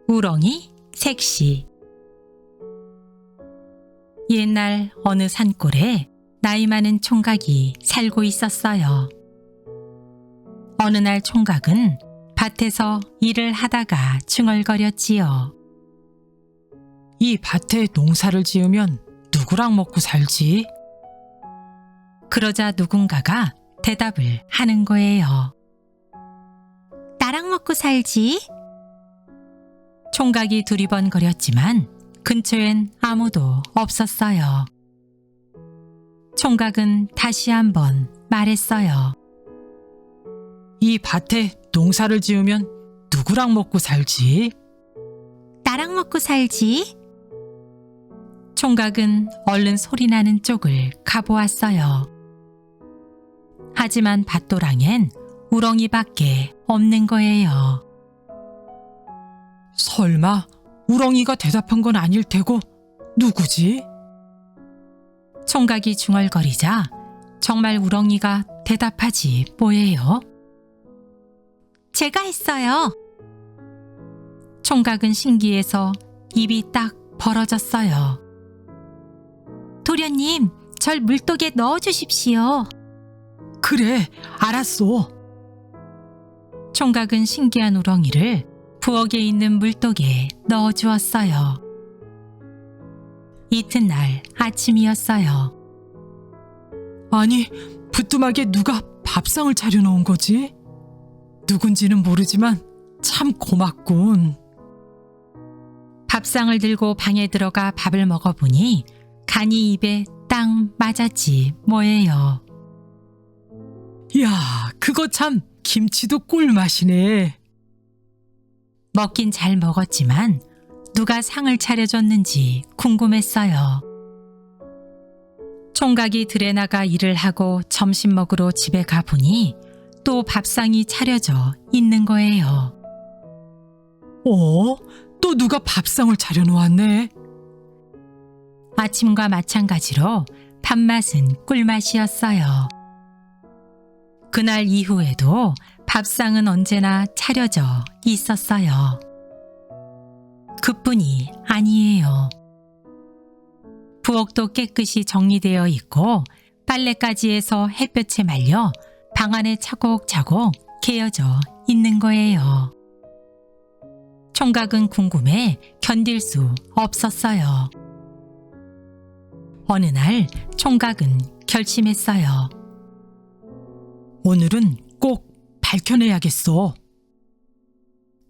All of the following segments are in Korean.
우렁이 색시. 옛날 어느 산골에 나이 많은 총각이 살고 있었어요. 어느 날 총각은 밭에서 일을 하다가 중얼거렸지요. 이 밭에 농사를 지으면 누구랑 먹고 살지? 그러자 누군가가 대답을 하는 거예요. 나랑 먹고 살지? 총각이 두리번거렸지만 근처엔 아무도 없었어요. 총각은 다시 한번 말했어요. 이 밭에 농사를 지으면 누구랑 먹고 살지? 나랑 먹고 살지? 총각은 얼른 소리나는 쪽을 가보았어요. 하지만 밭도랑엔 우렁이밖에 없는 거예요. 설마 우렁이가 대답한 건 아닐 테고 누구지? 총각이 중얼거리자 정말 우렁이가 대답하지 뭐예요? 제가 했어요. 총각은 신기해서 입이 딱 벌어졌어요. 도련님, 절 물독에 넣어주십시오. 그래, 알았어. 총각은 신기한 우렁이를 부엌에 있는 물독에 넣어주었어요. 이튿날 아침이었어요. 아니, 부뚜막에 누가 밥상을 차려놓은 거지? 누군지는 모르지만 참 고맙군. 밥상을 들고 방에 들어가 밥을 먹어보니 간이 입에 딱 맞았지 뭐예요. 이야, 그거 참 김치도 꿀맛이네. 먹긴 잘 먹었지만 누가 상을 차려줬는지 궁금했어요. 총각이 들에 나가 일을 하고 점심 먹으러 집에 가보니 또 밥상이 차려져 있는 거예요. 또 누가 밥상을 차려놓았네. 아침과 마찬가지로 밥맛은 꿀맛이었어요. 그날 이후에도 밥상은 언제나 차려져 있었어요. 그뿐이 아니에요. 부엌도 깨끗이 정리되어 있고 빨래까지 해서 햇볕에 말려 방 안에 차곡차곡 개어져 있는 거예요. 총각은 궁금해 견딜 수 없었어요. 어느 날 총각은 결심했어요. 오늘은 꼭 밝혀내야겠어.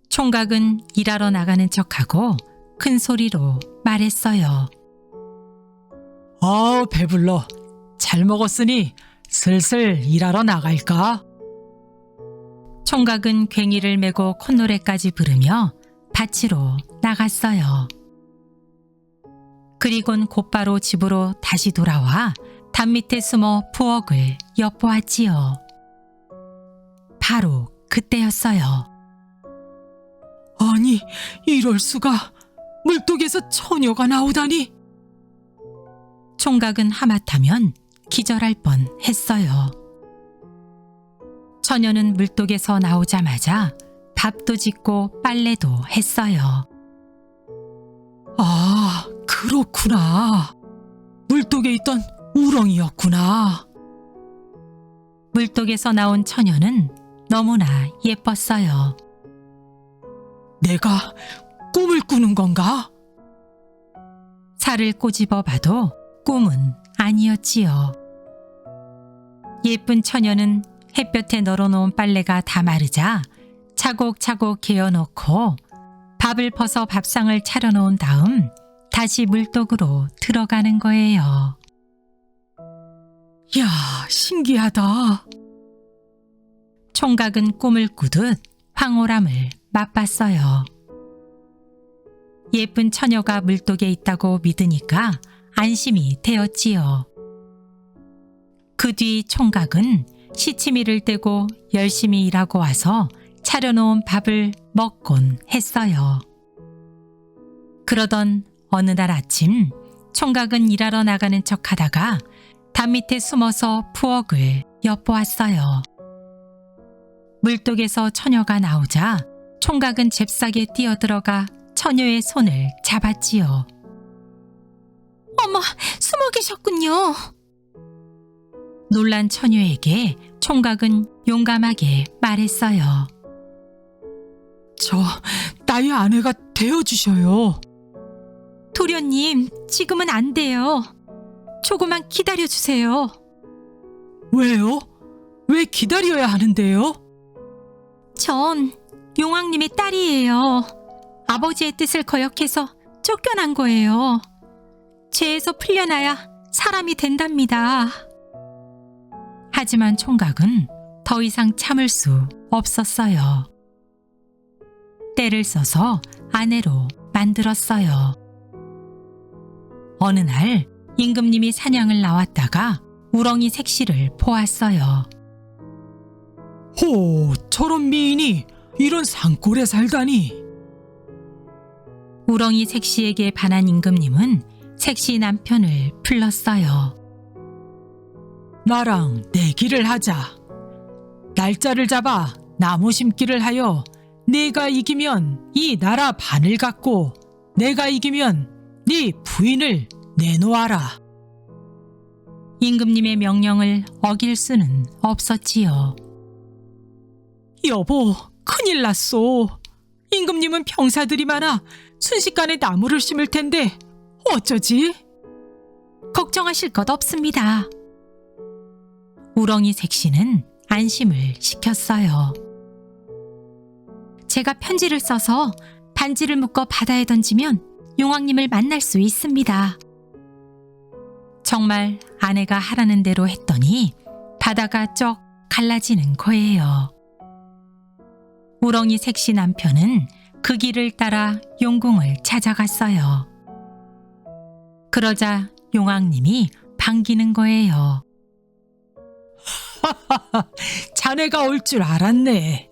총각은 일하러 나가는 척하고 큰 소리로 말했어요. 배불러. 잘 먹었으니 슬슬 일하러 나갈까? 총각은 괭이를 메고 콧노래까지 부르며 밭으로 나갔어요. 그리곤 곧바로 집으로 다시 돌아와 담 밑에 숨어 부엌을 엿보았지요. 바로 그때였어요. 아니, 이럴 수가. 물독에서 처녀가 나오다니. 총각은 하마터면 기절할 뻔 했어요. 처녀는 물독에서 나오자마자 밥도 짓고 빨래도 했어요. 아, 그렇구나. 물독에 있던 우렁이였구나. 물독에서 나온 처녀는 너무나 예뻤어요. 내가 꿈을 꾸는 건가? 살을 꼬집어 봐도 꿈은 아니었지요. 예쁜 처녀는 햇볕에 널어놓은 빨래가 다 마르자 차곡차곡 개어놓고 밥을 퍼서 밥상을 차려놓은 다음 다시 물독으로 들어가는 거예요. 이야, 신기하다. 총각은 꿈을 꾸듯 황홀함을 맛봤어요. 예쁜 처녀가 물독에 있다고 믿으니까 안심이 되었지요. 그 뒤 총각은 시치미를 떼고 열심히 일하고 와서 차려놓은 밥을 먹곤 했어요. 그러던 어느 날 아침 총각은 일하러 나가는 척하다가 담 밑에 숨어서 부엌을 엿보았어요. 물독에서 처녀가 나오자 총각은 잽싸게 뛰어들어가 처녀의 손을 잡았지요. 어머, 숨어 계셨군요. 놀란 처녀에게 총각은 용감하게 말했어요. 저 나의 아내가 되어주셔요. 도련님, 지금은 안 돼요. 조금만 기다려주세요. 왜요? 왜 기다려야 하는데요? 전 용왕님의 딸이에요. 아버지의 뜻을 거역해서 쫓겨난 거예요. 죄에서 풀려나야 사람이 된답니다. 하지만 총각은 더 이상 참을 수 없었어요. 때를 써서 아내로 만들었어요. 어느 날 임금님이 사냥을 나왔다가 우렁이 색시를 보았어요. 호, 저런 미인이 이런 산골에 살다니. 우렁이 색시에게 반한 임금님은 색시 남편을 불렀어요. 나랑 내기를 하자. 날짜를 잡아 나무 심기를 하여 네가 이기면 이 나라 반을 갖고 내가 이기면 네 부인을 내놓아라. 임금님의 명령을 어길 수는 없었지요. 여보, 큰일 났소. 임금님은 병사들이 많아 순식간에 나무를 심을 텐데 어쩌지? 걱정하실 것 없습니다. 우렁이 색시는 안심을 시켰어요. 제가 편지를 써서 반지를 묶어 바다에 던지면 용왕님을 만날 수 있습니다. 정말 아내가 하라는 대로 했더니 바다가 쩍 갈라지는 거예요. 우렁이 색시 남편은 그 길을 따라 용궁을 찾아갔어요. 그러자 용왕님이 반기는 거예요. 자네가 올 줄 알았네.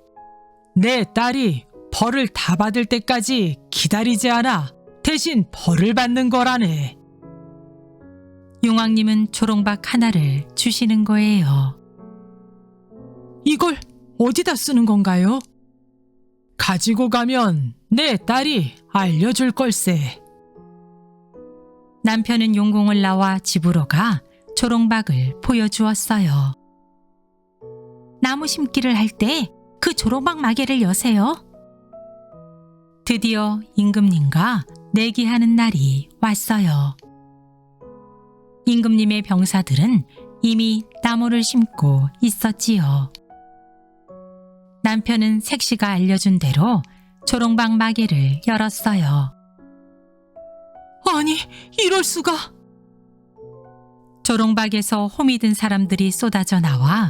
내 딸이 벌을 다 받을 때까지 기다리지 않아 대신 벌을 받는 거라네. 용왕님은 조롱박 하나를 주시는 거예요. 이걸 어디다 쓰는 건가요? 가지고 가면 내 딸이 알려줄 걸세. 남편은 용궁을 나와 집으로 가 조롱박을 보여주었어요. 나무 심기를 할 때 그 조롱박 마개를 여세요. 드디어 임금님과 내기하는 날이 왔어요. 임금님의 병사들은 이미 나무를 심고 있었지요. 남편은 색시가 알려준 대로 조롱박 마개를 열었어요. 아니, 이럴 수가. 조롱박에서 홈이 든 사람들이 쏟아져 나와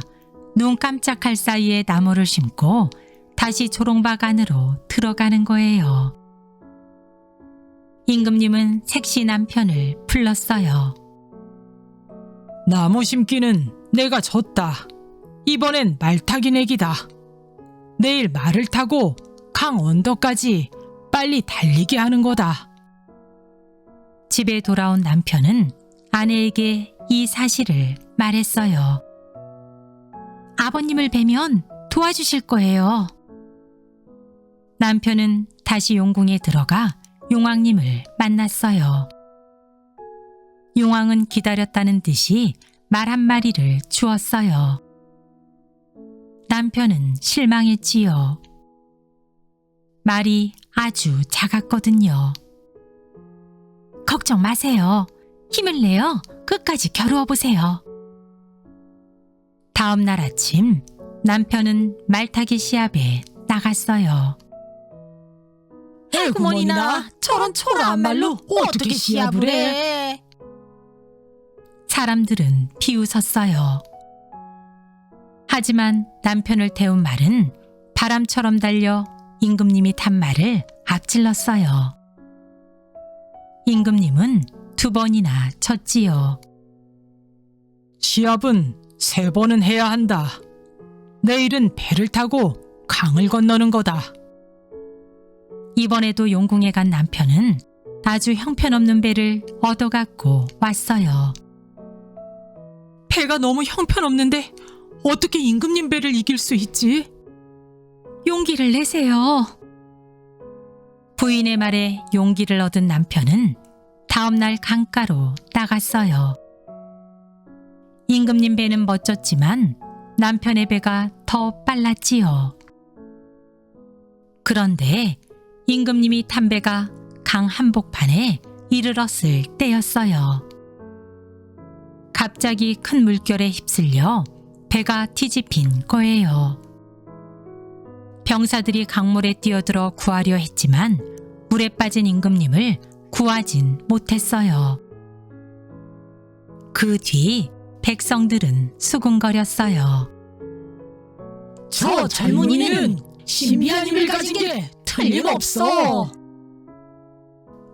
눈 깜짝할 사이에 나무를 심고 다시 조롱박 안으로 들어가는 거예요. 임금님은 색시 남편을 불렀어요. 나무 심기는 내가 졌다. 이번엔 말타기 내기다. 내일 말을 타고 강 언덕까지 빨리 달리게 하는 거다. 집에 돌아온 남편은 아내에게 이 사실을 말했어요. 아버님을 뵈면 도와주실 거예요. 남편은 다시 용궁에 들어가 용왕님을 만났어요. 용왕은 기다렸다는 듯이 말 한 마리를 주었어요. 남편은 실망했지요. 말이 아주 작았거든요. 걱정 마세요. 힘을 내어 끝까지 겨루어 보세요. 다음 날 아침 남편은 말타기 시합에 나갔어요. 해구머니나 저런 초라한 말로 어떻게 시합을 해? 사람들은 비웃었어요. 하지만 남편을 태운 말은 바람처럼 달려 임금님이 탄 말을 앞질렀어요. 임금님은 2번이나 졌지요. 시합은 3번은 해야 한다. 내일은 배를 타고 강을 건너는 거다. 이번에도 용궁에 간 남편은 아주 형편없는 배를 얻어갖고 왔어요. 배가 너무 형편없는데 어떻게 임금님 배를 이길 수 있지? 용기를 내세요. 부인의 말에 용기를 얻은 남편은 다음날 강가로 나갔어요. 임금님 배는 멋졌지만 남편의 배가 더 빨랐지요. 그런데 임금님이 탄 배가 강 한복판에 이르렀을 때였어요. 갑자기 큰 물결에 휩쓸려 배가 뒤집힌 거예요. 병사들이 강물에 뛰어들어 구하려 했지만 물에 빠진 임금님을 구하진 못했어요. 그 뒤 백성들은 수군거렸어요. 저 젊은이는 신비한 힘을 가진 게 틀림없어.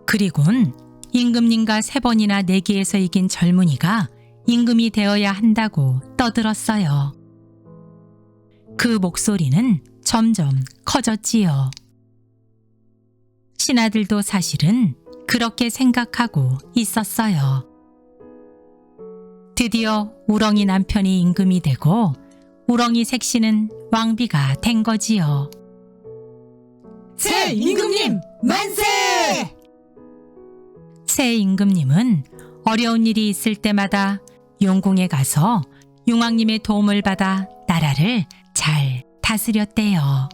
그리곤 임금님과 3번이나 내기에서 이긴 젊은이가 임금이 되어야 한다고 떠들었어요. 그 목소리는 점점 커졌지요. 신하들도 사실은 그렇게 생각하고 있었어요. 드디어 우렁이 남편이 임금이 되고 우렁이 색시는 왕비가 된 거지요. 새 임금님 만세! 새 임금님은 어려운 일이 있을 때마다 용궁에 가서 용왕님의 도움을 받아 나라를 잘 다스렸대요.